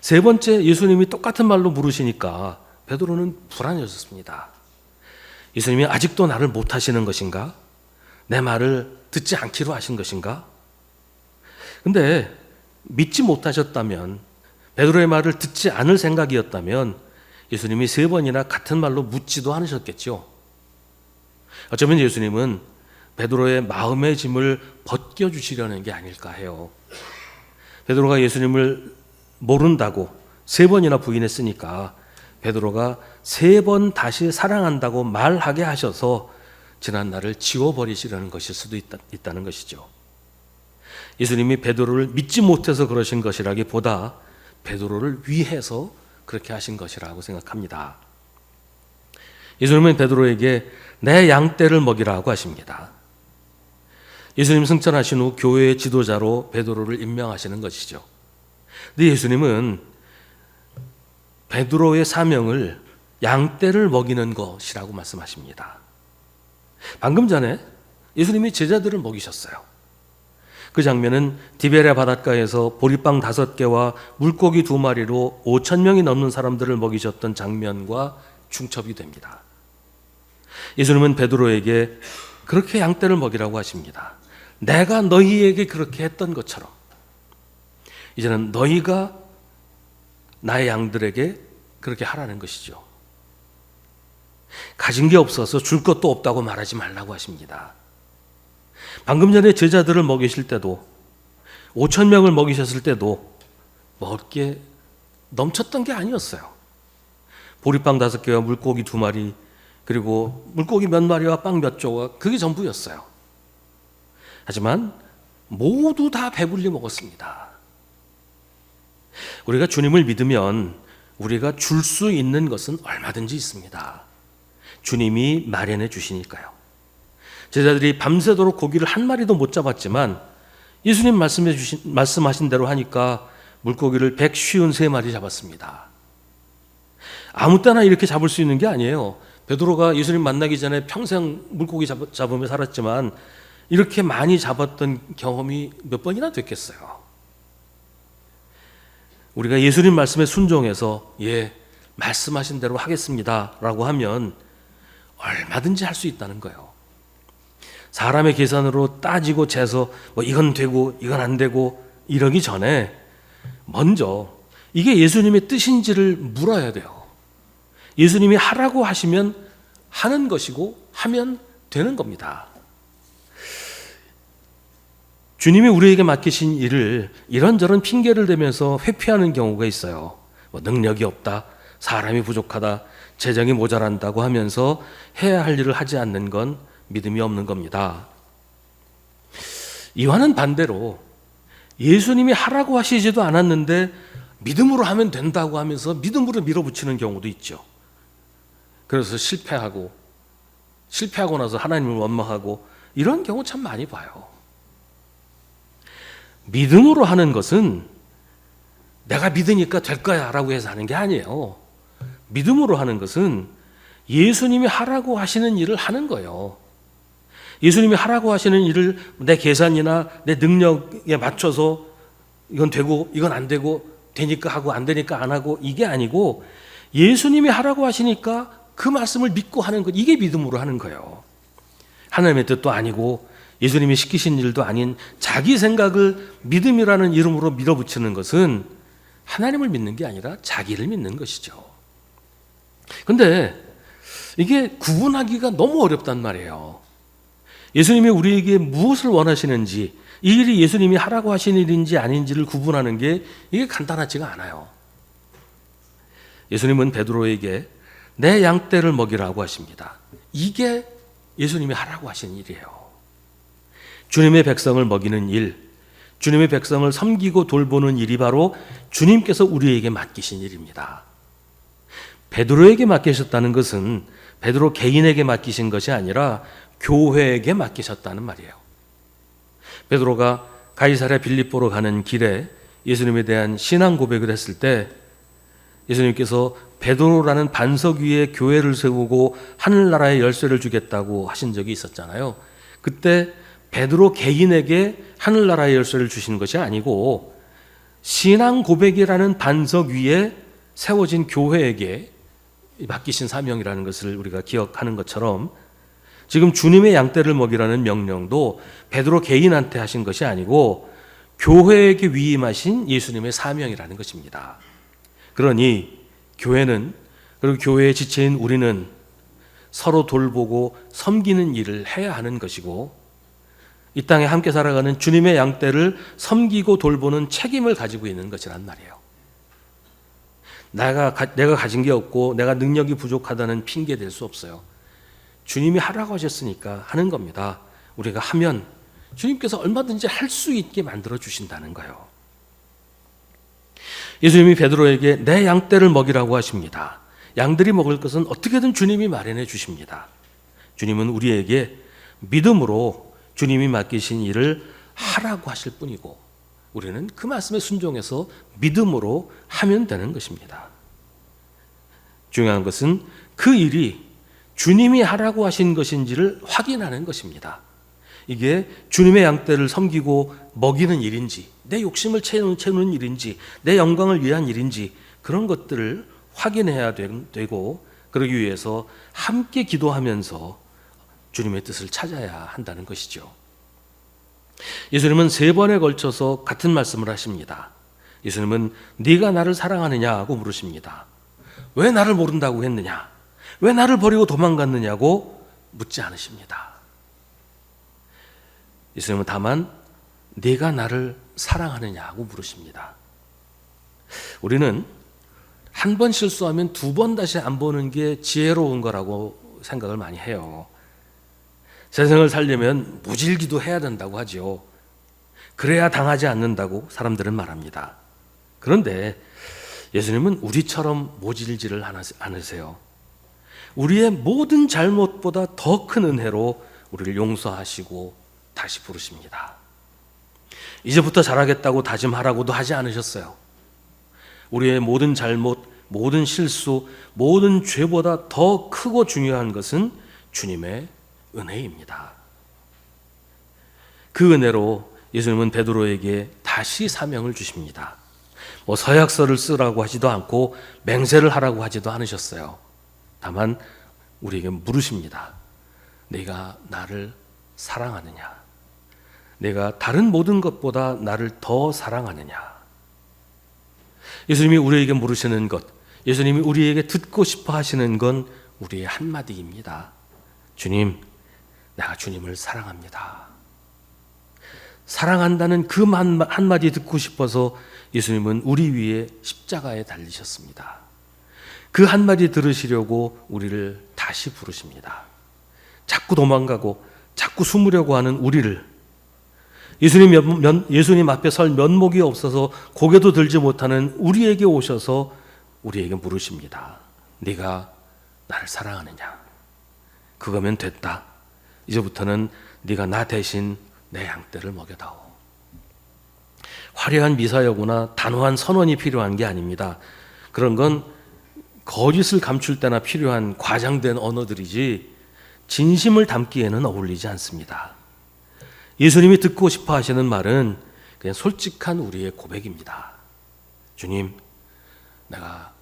3번째 예수님이 똑같은 말로 물으시니까 베드로는 불안해졌습니다. 예수님이 아직도 나를 못 하시는 것인가? 내 말을 듣지 않기로 하신 것인가? 근데 믿지 못하셨다면, 베드로의 말을 듣지 않을 생각이었다면 예수님이 3번이나 같은 말로 묻지도 않으셨겠죠. 어쩌면 예수님은 베드로의 마음의 짐을 벗겨주시려는 게 아닐까 해요. 베드로가 예수님을 모른다고 3번이나 부인했으니까 베드로가 3번 다시 사랑한다고 말하게 하셔서 지난 날을 지워버리시려는 것일 수도 있다는 것이죠. 예수님이 베드로를 믿지 못해서 그러신 것이라기보다 베드로를 위해서 그렇게 하신 것이라고 생각합니다. 예수님은 베드로에게 내 양떼를 먹이라고 하십니다. 예수님 승천하신 후 교회의 지도자로 베드로를 임명하시는 것이죠. 근데 예수님은 베드로의 사명을 양떼를 먹이는 것이라고 말씀하십니다. 방금 전에 예수님이 제자들을 먹이셨어요. 그 장면은 디베랴 바닷가에서 보리빵 5개와 물고기 2마리로 5,000명이 넘는 사람들을 먹이셨던 장면과 중첩이 됩니다. 예수님은 베드로에게 그렇게 양떼를 먹이라고 하십니다. 내가 너희에게 그렇게 했던 것처럼 이제는 너희가 나의 양들에게 그렇게 하라는 것이죠. 가진 게 없어서 줄 것도 없다고 말하지 말라고 하십니다. 방금 전에 제자들을 먹이실 때도 5,000명을 먹이셨을 때도 먹을 게 넘쳤던 게 아니었어요. 보리빵 5개와 물고기 2마리 그리고 물고기 몇 마리와 빵 몇 조각 그게 전부였어요. 하지만 모두 다 배불리 먹었습니다. 우리가 주님을 믿으면 우리가 줄 수 있는 것은 얼마든지 있습니다. 주님이 마련해 주시니까요. 제자들이 밤새도록 고기를 한 마리도 못 잡았지만 예수님 말씀하신 대로 하니까 물고기를 153마리 잡았습니다. 아무 때나 이렇게 잡을 수 있는 게 아니에요. 베드로가 예수님 만나기 전에 평생 물고기 잡으며 살았지만 이렇게 많이 잡았던 경험이 몇 번이나 됐겠어요. 우리가 예수님 말씀에 순종해서 말씀하신 대로 하겠습니다라고 하면 얼마든지 할 수 있다는 거예요. 사람의 계산으로 따지고 재서 뭐 이건 되고 이건 안 되고 이러기 전에 먼저 이게 예수님의 뜻인지를 물어야 돼요. 예수님이 하라고 하시면 하는 것이고 하면 되는 겁니다. 주님이 우리에게 맡기신 일을 이런저런 핑계를 대면서 회피하는 경우가 있어요. 뭐 능력이 없다, 사람이 부족하다, 재정이 모자란다고 하면서 해야 할 일을 하지 않는 건 믿음이 없는 겁니다. 이와는 반대로 예수님이 하라고 하시지도 않았는데 믿음으로 하면 된다고 하면서 믿음으로 밀어붙이는 경우도 있죠. 그래서 실패하고 나서 하나님을 원망하고 이런 경우 참 많이 봐요. 믿음으로 하는 것은 내가 믿으니까 될 거야 라고 해서 하는 게 아니에요. 믿음으로 하는 것은 예수님이 하라고 하시는 일을 하는 거예요. 예수님이 하라고 하시는 일을 내 계산이나 내 능력에 맞춰서 이건 되고 이건 안 되고 되니까 하고 안 되니까 안 하고 이게 아니고 예수님이 하라고 하시니까 그 말씀을 믿고 하는 것, 이게 믿음으로 하는 거예요. 하나님의 뜻도 아니고 예수님이 시키신 일도 아닌 자기 생각을 믿음이라는 이름으로 밀어붙이는 것은 하나님을 믿는 게 아니라 자기를 믿는 것이죠. 근데 이게 구분하기가 너무 어렵단 말이에요. 예수님이 우리에게 무엇을 원하시는지, 이 일이 예수님이 하라고 하신 일인지 아닌지를 구분하는 게 이게 간단하지가 않아요. 예수님은 베드로에게 내 양떼를 먹이라고 하십니다. 이게 예수님이 하라고 하신 일이에요. 주님의 백성을 먹이는 일, 주님의 백성을 섬기고 돌보는 일이 바로 주님께서 우리에게 맡기신 일입니다. 베드로에게 맡기셨다는 것은 베드로 개인에게 맡기신 것이 아니라 교회에게 맡기셨다는 말이에요. 베드로가 가이사랴 빌립보로 가는 길에 예수님에 대한 신앙 고백을 했을 때 예수님께서 베드로라는 반석 위에 교회를 세우고 하늘나라의 열쇠를 주겠다고 하신 적이 있었잖아요. 그때 베드로 개인에게 하늘나라의 열쇠를 주신 것이 아니고 신앙 고백이라는 반석 위에 세워진 교회에게 맡기신 사명이라는 것을 우리가 기억하는 것처럼 지금 주님의 양떼를 먹이라는 명령도 베드로 개인한테 하신 것이 아니고 교회에게 위임하신 예수님의 사명이라는 것입니다. 그러니 교회는, 그리고 교회의 지체인 우리는 서로 돌보고 섬기는 일을 해야 하는 것이고 이 땅에 함께 살아가는 주님의 양떼를 섬기고 돌보는 책임을 가지고 있는 것이란 말이에요. 내가 가진 게 없고 내가 능력이 부족하다는 핑계 댈 수 없어요. 주님이 하라고 하셨으니까 하는 겁니다. 우리가 하면 주님께서 얼마든지 할 수 있게 만들어 주신다는 거예요. 예수님이 베드로에게 내 양떼를 먹이라고 하십니다. 양들이 먹을 것은 어떻게든 주님이 마련해 주십니다. 주님은 우리에게 믿음으로 주님이 맡기신 일을 하라고 하실 뿐이고 우리는 그 말씀에 순종해서 믿음으로 하면 되는 것입니다. 중요한 것은 그 일이 주님이 하라고 하신 것인지를 확인하는 것입니다. 이게 주님의 양떼를 섬기고 먹이는 일인지, 내 욕심을 채우는 일인지, 내 영광을 위한 일인지 그런 것들을 확인해야 되고 그러기 위해서 함께 기도하면서 주님의 뜻을 찾아야 한다는 것이죠. 예수님은 3번에 걸쳐서 같은 말씀을 하십니다. 예수님은 네가 나를 사랑하느냐고 물으십니다. 왜 나를 모른다고 했느냐? 왜 나를 버리고 도망갔느냐고 묻지 않으십니다. 예수님은 다만 네가 나를 사랑하느냐고 물으십니다. 우리는 한 번 실수하면 2번 다시 안 보는 게 지혜로운 거라고 생각을 많이 해요. 세상을 살려면 무질기도 해야 된다고 하죠. 그래야 당하지 않는다고 사람들은 말합니다. 그런데 예수님은 우리처럼 모질지를 않으세요. 우리의 모든 잘못보다 더 큰 은혜로 우리를 용서하시고 다시 부르십니다. 이제부터 잘하겠다고 다짐하라고도 하지 않으셨어요. 우리의 모든 잘못, 모든 실수, 모든 죄보다 더 크고 중요한 것은 주님의 은혜입니다. 그 은혜로 예수님은 베드로에게 다시 사명을 주십니다. 서약서를 쓰라고 하지도 않고 맹세를 하라고 하지도 않으셨어요. 다만 우리에게 물으십니다. 내가 나를 사랑하느냐? 내가 다른 모든 것보다 나를 더 사랑하느냐? 예수님이 우리에게 물으시는 것, 예수님이 우리에게 듣고 싶어 하시는 건 우리의 한마디입니다. 주님, 내가 주님을 사랑합니다. 사랑한다는 그 한마디 듣고 싶어서 예수님은 우리 위에 십자가에 달리셨습니다. 그 한마디 들으시려고 우리를 다시 부르십니다. 자꾸 도망가고 자꾸 숨으려고 하는 우리를, 예수님 앞에 설 면목이 없어서 고개도 들지 못하는 우리에게 오셔서 우리에게 물으십니다. 네가 나를 사랑하느냐? 그거면 됐다. 이제부터는 네가 나 대신 내 양떼를 먹여다오. 화려한 미사여구나 단호한 선언이 필요한 게 아닙니다. 그런 건 거짓을 감출 때나 필요한 과장된 언어들이지 진심을 담기에는 어울리지 않습니다. 예수님이 듣고 싶어 하시는 말은 그냥 솔직한 우리의 고백입니다. 주님, 내가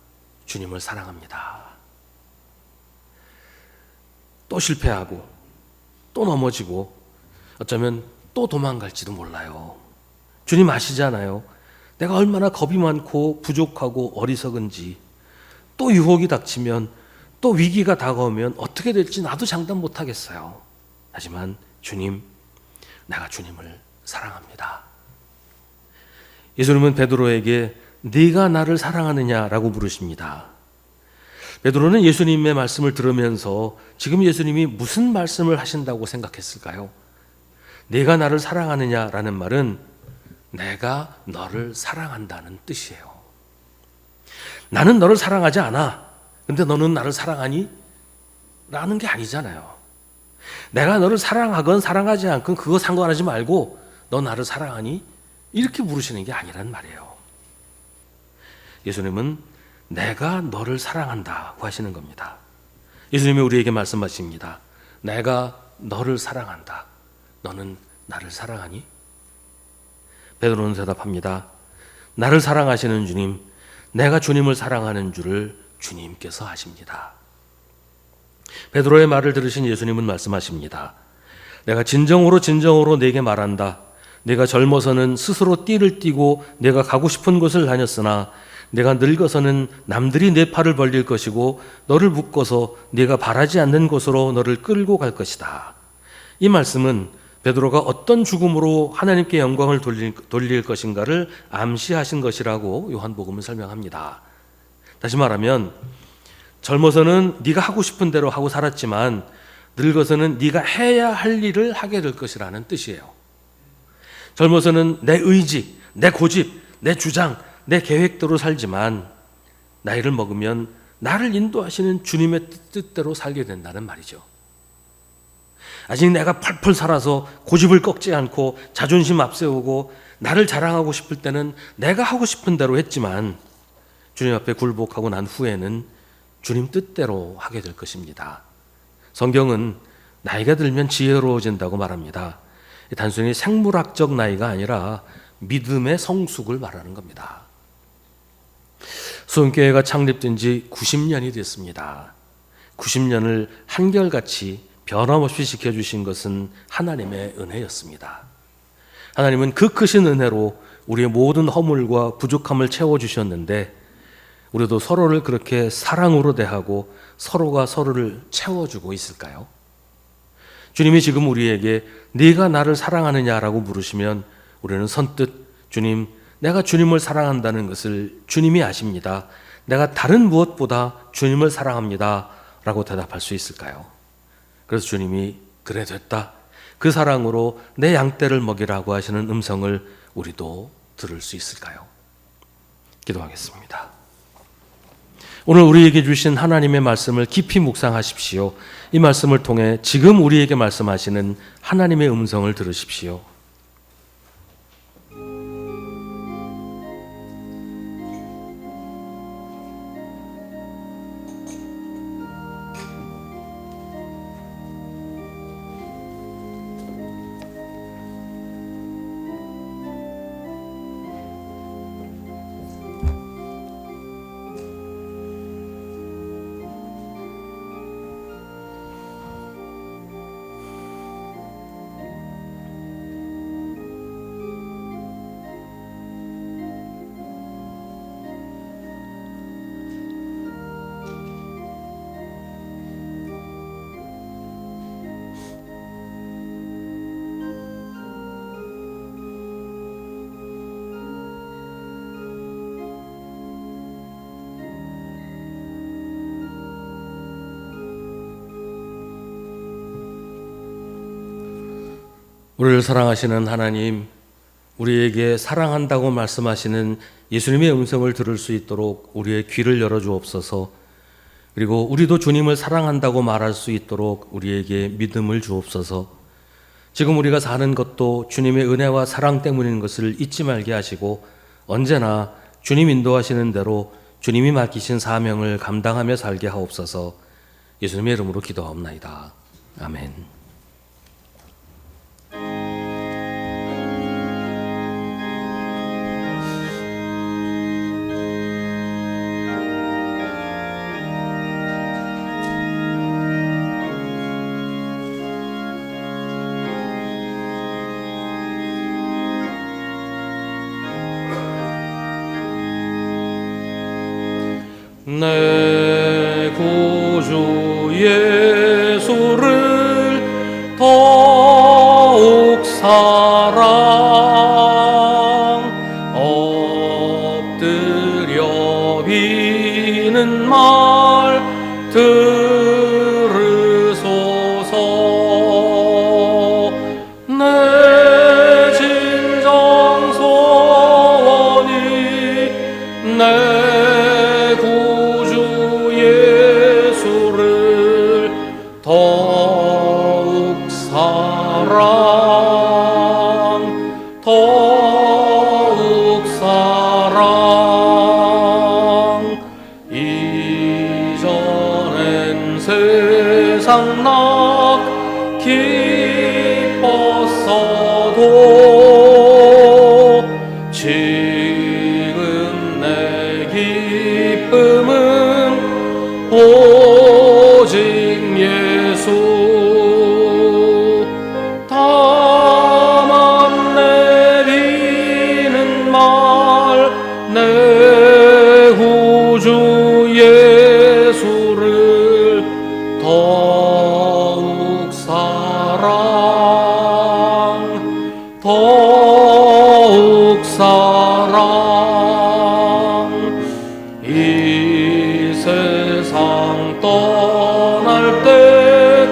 주님을 사랑합니다. 또 실패하고 또 넘어지고 어쩌면 또 도망갈지도 몰라요. 주님 아시잖아요. 내가 얼마나 겁이 많고 부족하고 어리석은지. 또 유혹이 닥치면, 또 위기가 다가오면 어떻게 될지 나도 장담 못하겠어요. 하지만 주님, 내가 주님을 사랑합니다. 예수님은 베드로에게 네가 나를 사랑하느냐라고 물으십니다. 베드로는 예수님의 말씀을 들으면서 지금 예수님이 무슨 말씀을 하신다고 생각했을까요? 네가 나를 사랑하느냐라는 말은 내가 너를 사랑한다는 뜻이에요. 나는 너를 사랑하지 않아. 근데 너는 나를 사랑하니? 라는 게 아니잖아요. 내가 너를 사랑하건 사랑하지 않건 그거 상관하지 말고 너 나를 사랑하니? 이렇게 물으시는 게 아니란 말이에요. 예수님은 내가 너를 사랑한다고 하시는 겁니다. 예수님이 우리에게 말씀하십니다. 내가 너를 사랑한다. 너는 나를 사랑하니? 베드로는 대답합니다. 나를 사랑하시는 주님, 내가 주님을 사랑하는 줄을 주님께서 아십니다. 베드로의 말을 들으신 예수님은 말씀하십니다. 내가 진정으로 네게 말한다. 내가 젊어서는 스스로 띠를 띠고 내가 가고 싶은 곳을 다녔으나 내가 늙어서는 남들이 내 팔을 벌릴 것이고 너를 묶어서 네가 바라지 않는 곳으로 너를 끌고 갈 것이다. 이 말씀은 베드로가 어떤 죽음으로 하나님께 영광을 돌릴 것인가를 암시하신 것이라고 요한복음은 설명합니다. 다시 말하면 젊어서는 네가 하고 싶은 대로 하고 살았지만 늙어서는 네가 해야 할 일을 하게 될 것이라는 뜻이에요. 젊어서는 내 의지, 내 고집, 내 주장, 내 계획대로 살지만 나이를 먹으면 나를 인도하시는 주님의 뜻대로 살게 된다는 말이죠. 아직 내가 펄펄 살아서 고집을 꺾지 않고 자존심 앞세우고 나를 자랑하고 싶을 때는 내가 하고 싶은 대로 했지만 주님 앞에 굴복하고 난 후에는 주님 뜻대로 하게 될 것입니다. 성경은 나이가 들면 지혜로워진다고 말합니다. 단순히 생물학적 나이가 아니라 믿음의 성숙을 말하는 겁니다. 수원교회가 창립된 지 90년이 됐습니다. 90년을 한결같이 변함없이 지켜주신 것은 하나님의 은혜였습니다. 하나님은 그 크신 은혜로 우리의 모든 허물과 부족함을 채워주셨는데 우리도 서로를 그렇게 사랑으로 대하고 서로가 서로를 채워주고 있을까요? 주님이 지금 우리에게 네가 나를 사랑하느냐라고 물으시면 우리는 선뜻 주님, 내가 주님을 사랑한다는 것을 주님이 아십니다. 내가 다른 무엇보다 주님을 사랑합니다 라고 대답할 수 있을까요? 그래서 주님이 그래 됐다. 그 사랑으로 내 양떼를 먹이라고 하시는 음성을 우리도 들을 수 있을까요? 기도하겠습니다. 오늘 우리에게 주신 하나님의 말씀을 깊이 묵상하십시오. 이 말씀을 통해 지금 우리에게 말씀하시는 하나님의 음성을 들으십시오. 우리를 사랑하시는 하나님, 우리에게 사랑한다고 말씀하시는 예수님의 음성을 들을 수 있도록 우리의 귀를 열어주옵소서. 그리고 우리도 주님을 사랑한다고 말할 수 있도록 우리에게 믿음을 주옵소서. 지금 우리가 사는 것도 주님의 은혜와 사랑 때문인 것을 잊지 말게 하시고 언제나 주님 인도하시는 대로 주님이 맡기신 사명을 감당하며 살게 하옵소서. 예수님의 이름으로 기도하옵나이다. 아멘. 내 구주 예수를 더욱 사랑 엎드려 비는 말 들으소서. 내 진정 소원이 내 더욱 사랑 이전엔 세상 나 기뻤어도 지금 내 기쁨은 오직 예수. 다만 내리는 말 내 구주 예수를 더욱 사랑 이 세상 떠날 때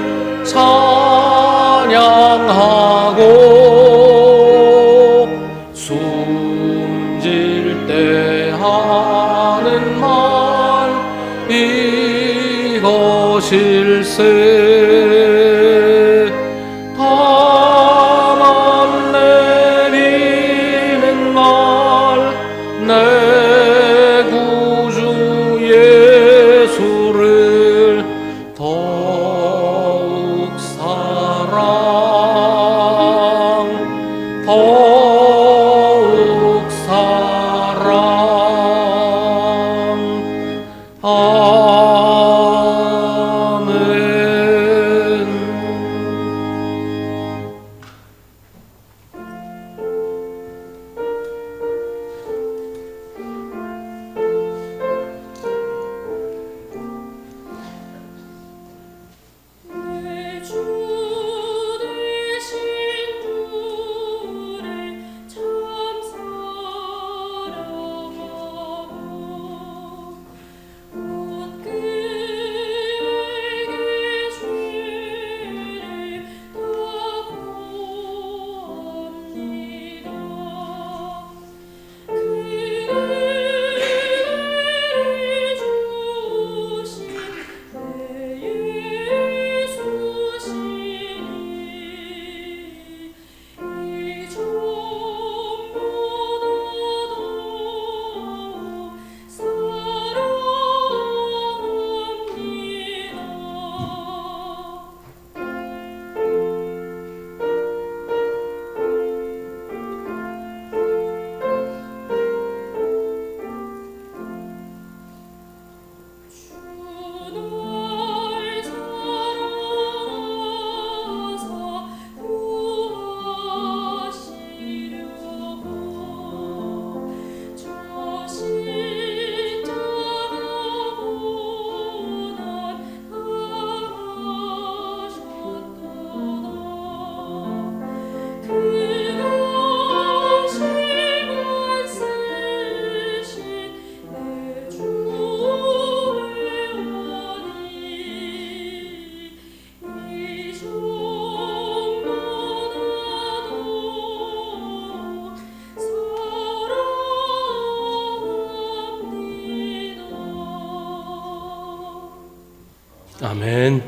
아멘.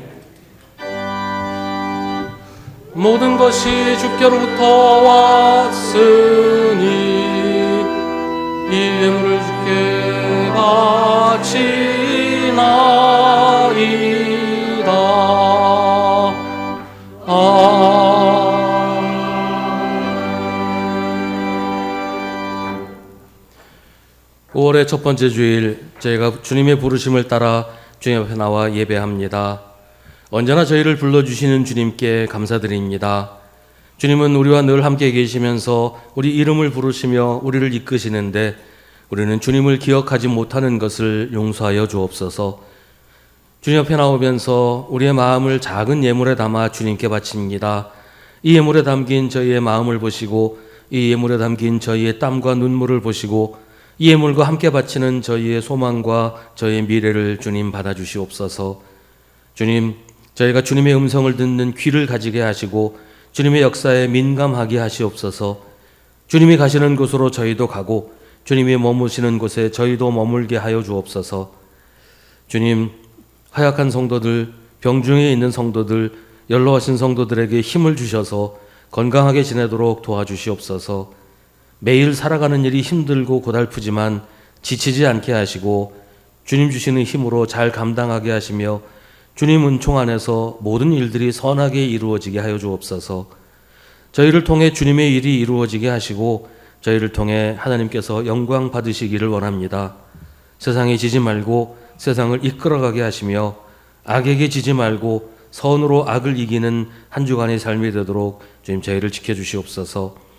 모든 것이 주께로부터 왔으니 이 예물을 주께 바치나이다. 아멘. 5월의 첫 번째 주일, 저희가 주님의 부르심을 따라 주님 앞에 나와 예배합니다. 언제나 저희를 불러주시는 주님께 감사드립니다. 주님은 우리와 늘 함께 계시면서 우리 이름을 부르시며 우리를 이끄시는데 우리는 주님을 기억하지 못하는 것을 용서하여 주옵소서. 주님 앞에 나오면서 우리의 마음을 작은 예물에 담아 주님께 바칩니다. 이 예물에 담긴 저희의 마음을 보시고 이 예물에 담긴 저희의 땀과 눈물을 보시고 이 예물과 함께 바치는 저희의 소망과 저희의 미래를 주님 받아주시옵소서. 주님, 저희가 주님의 음성을 듣는 귀를 가지게 하시고 주님의 역사에 민감하게 하시옵소서. 주님이 가시는 곳으로 저희도 가고 주님이 머무시는 곳에 저희도 머물게 하여 주옵소서. 주님, 허약한 성도들, 병중에 있는 성도들, 연로하신 성도들에게 힘을 주셔서 건강하게 지내도록 도와주시옵소서. 매일 살아가는 일이 힘들고 고달프지만 지치지 않게 하시고 주님 주시는 힘으로 잘 감당하게 하시며 주님 은총 안에서 모든 일들이 선하게 이루어지게 하여 주옵소서. 저희를 통해 주님의 일이 이루어지게 하시고 저희를 통해 하나님께서 영광 받으시기를 원합니다. 세상에 지지 말고 세상을 이끌어가게 하시며 악에게 지지 말고 선으로 악을 이기는 한 주간의 삶이 되도록 주님 저희를 지켜주시옵소서.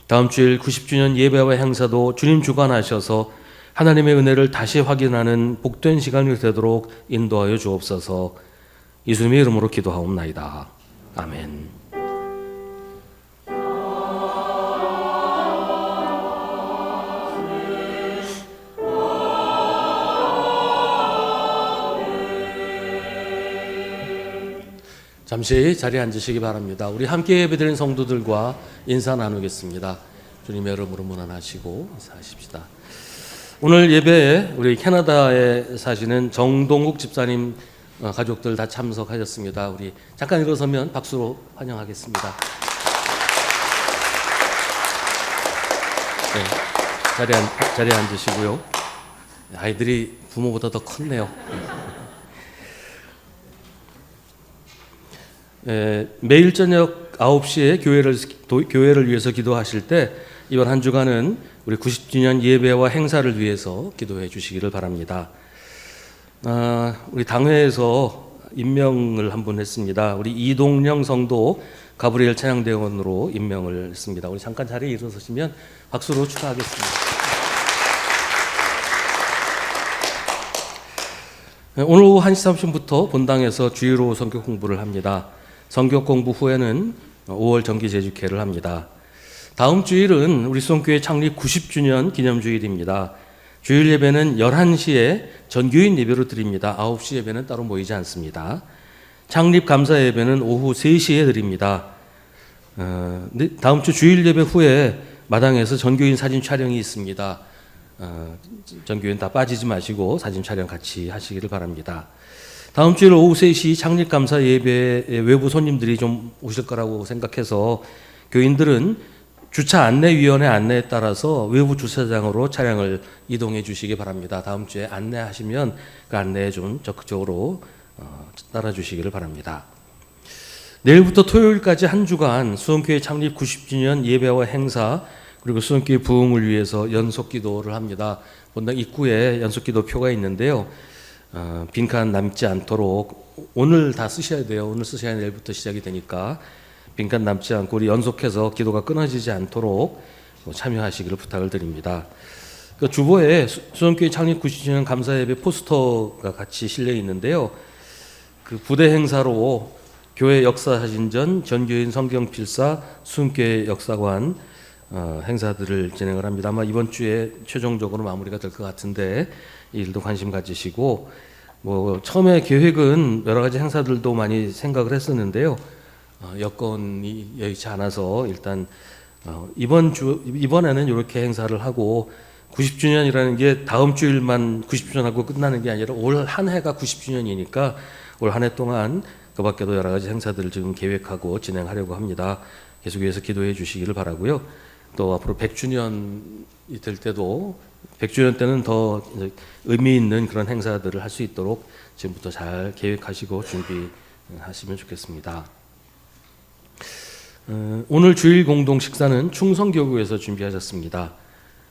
다음 주일 90주년 예배와 행사도 주님 주관하셔서 하나님의 은혜를 다시 확인하는 복된 시간이 되도록 인도하여 주옵소서. 예수님의 이름으로 기도하옵나이다. 아멘. 잠시 자리에 앉으시기 바랍니다. 우리 함께 예배드린 성도들과 인사 나누겠습니다. 주님의 이름으로 문안하시고 인사하십시다. 오늘 예배에 우리 캐나다에 사시는 정동국 집사님 가족들 다 참석하셨습니다. 우리 잠깐 일어서면 박수로 환영하겠습니다. 네, 자리에 앉으시고요. 아이들이 부모보다 더 컸네요. 매일 저녁 9시에 교회를 위해서 기도하실 때 이번 한 주간은 우리 90주년 예배와 행사를 위해서 기도해 주시기를 바랍니다. 우리 당회에서 임명을 한 분 했습니다. 우리 이동영 성도 가브리엘 찬양대원으로 임명을 했습니다. 우리 잠깐 자리에 일어서시면 박수로 축하하겠습니다. 오늘 오후 1시 30분부터 본당에서 주일오후 성경 공부를 합니다. 성경 공부 후에는 5월 정기 제주회를 합니다. 다음 주일은 우리 수원교회 창립 90주년 기념주일입니다. 주일 예배는 11시에 전교인 예배로 드립니다. 9시 예배는 따로 모이지 않습니다. 창립 감사 예배는 오후 3시에 드립니다. 다음 주 주일 예배 후에 마당에서 전교인 사진 촬영이 있습니다. 전교인 다 빠지지 마시고 사진 촬영 같이 하시기를 바랍니다. 다음 주일 오후 3시 창립감사 예배에 외부 손님들이 좀 오실 거라고 생각해서 교인들은 주차 안내위원회 안내에 따라서 외부 주차장으로 차량을 이동해 주시기 바랍니다. 다음 주에 안내하시면 그 안내에 좀 적극적으로 따라 주시기를 바랍니다. 내일부터 토요일까지 한 주간 수원교회 창립 90주년 예배와 행사 그리고 수원교회 부흥을 위해서 연속기도를 합니다. 본당 입구에 연속기도표가 있는데요. 빈칸 남지 않도록 오늘 다 쓰셔야 돼요. 오늘 쓰셔야 내일부터 시작이 되니까 빈칸 남지 않고 우리 연속해서 기도가 끊어지지 않도록 참여하시기를 부탁을 드립니다. 그 주보에 수원교회 창립 90주년 감사예배 포스터가 같이 실려 있는데요. 그 부대 행사로 교회 역사사진전, 전교인 성경필사, 수원교회 역사관 행사들을 진행을 합니다. 아마 이번 주에 최종적으로 마무리가 될 것 같은데 이 일도 관심 가지시고 처음에 계획은 여러 가지 행사들도 많이 생각을 했었는데요. 여건이 여의치 않아서 일단 이번에는 이렇게 행사를 하고 90주년이라는 게 다음 주일만 90주년하고 끝나는 게 아니라 올 한 해가 90주년이니까 올 한 해 동안 그 밖에도 여러 가지 행사들을 지금 계획하고 진행하려고 합니다. 계속해서 기도해 주시기를 바라고요. 또 앞으로 100주년이 될 때도 100주년 때는 더 의미 있는 그런 행사들을 할 수 있도록 지금부터 잘 계획하시고 준비하시면 좋겠습니다. 오늘 주일 공동 식사는 충성교구에서 준비하셨습니다.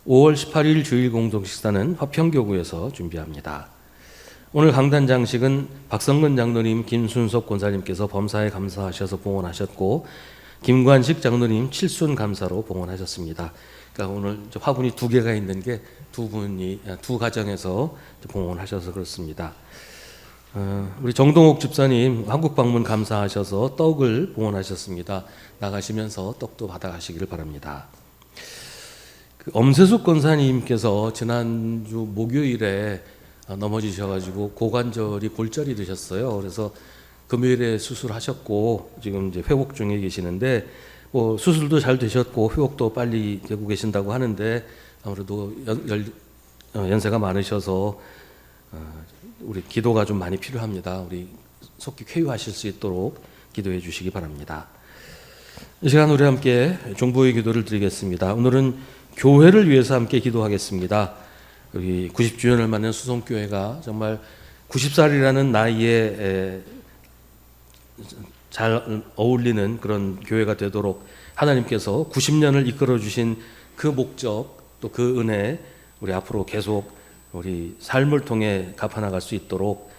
5월 18일 주일 공동 식사는 화평교구에서 준비합니다. 오늘 강단 장식은 박성근 장로님, 김순석 권사님께서 범사에 감사하셔서 봉헌하셨고 김관식 장로님 칠순 감사로 봉헌하셨습니다. 그러니까 오늘 화분이 두 개가 있는 게 두 가정에서 봉헌하셔서 그렇습니다. 우리 정동옥 집사님 한국 방문 감사하셔서 떡을 봉헌하셨습니다. 나가시면서 떡도 받아가시기를 바랍니다. 엄세숙 권사님께서 지난주 목요일에 넘어지셔가지고 고관절이 골절이 되셨어요. 그래서 금요일에 수술하셨고 지금 이제 회복 중에 계시는데 수술도 잘 되셨고 회복도 빨리 되고 계신다고 하는데 아무래도 연세가 많으셔서 우리 기도가 좀 많이 필요합니다. 우리 속히 쾌유하실 수 있도록 기도해 주시기 바랍니다. 이 시간 우리 함께 중보의 기도를 드리겠습니다. 오늘은 교회를 위해서 함께 기도하겠습니다. 우리 90주년을 맞는 수성교회가 정말 90살이라는 나이에 잘 어울리는 그런 교회가 되도록 하나님께서 90년을 이끌어 주신 그 목적 또 그 은혜 우리 앞으로 계속 우리 삶을 통해 갚아나갈 수 있도록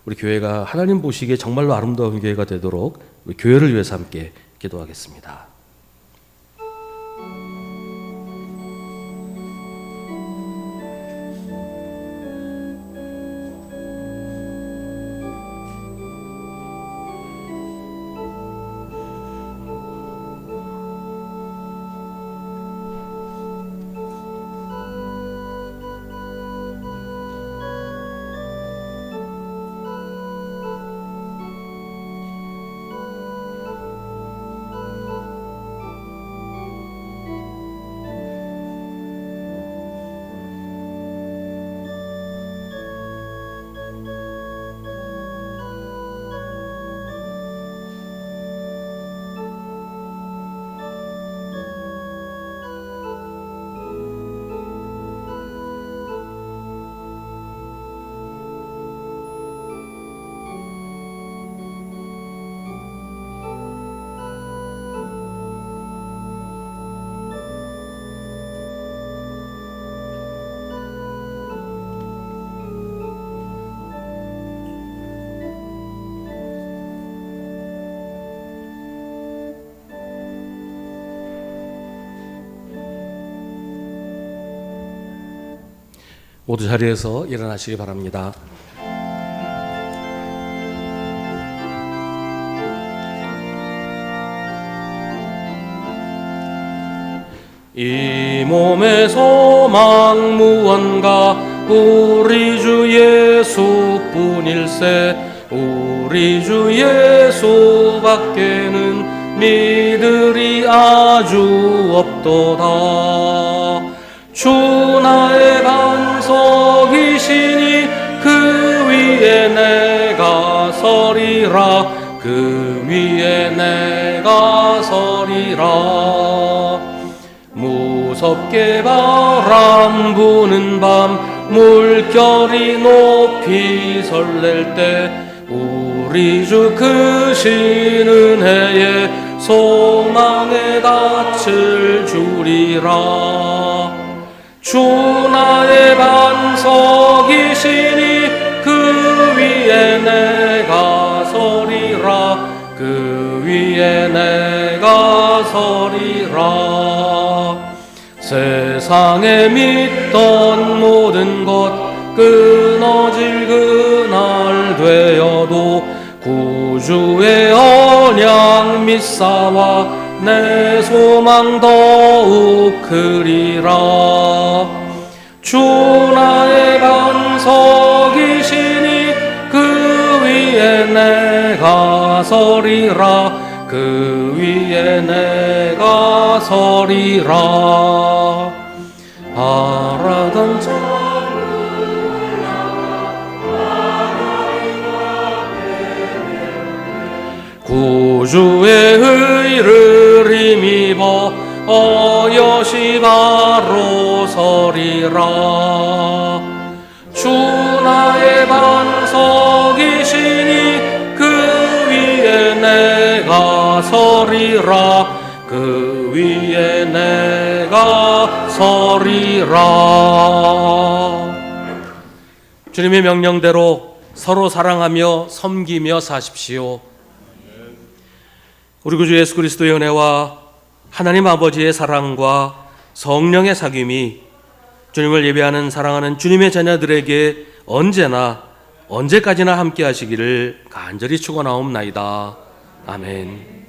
우리 교회가 하나님 보시기에 정말로 아름다운 교회가 되도록 우리 교회를 위해서 함께 기도하겠습니다. 모두 자리에서 일어나시기 바랍니다. 이 몸의 소망 무언가 우리 주 예수뿐일세. 우리 주 예수밖에는 믿으리 아주 없도다. 주 나의 반석이시니 그 위에 내가 서리라. 그 위에 내가 서리라. 무섭게 바람 부는 밤 물결이 높이 설렐 때 우리 주 크신 은혜에 소망의 닻을 주리라. 주 나의 반석이시니 그 위에 내가 서리라. 그 위에 내가 서리라. 세상에 믿던 모든 것 끊어질 그날 되어도 구주의 언약 믿사와 내 소망 더욱 크리라. 주 나의 반석이시니 그 위에 내가 서리라. 그 위에 내가 서리라. 바라던 자 구주의 의를 힘입어 어여시 바로 서리라. 주 나의 반석이시니 그 위에 내가 서리라. 그 위에 내가 서리라. 주님의 명령대로 서로 사랑하며 섬기며 사십시오. 우리 구주 예수 그리스도의 은혜와 하나님 아버지의 사랑과 성령의 사귐이 주님을 예배하는 사랑하는 주님의 자녀들에게 언제나 언제까지나 함께 하시기를 간절히 축원하옵나이다. 아멘.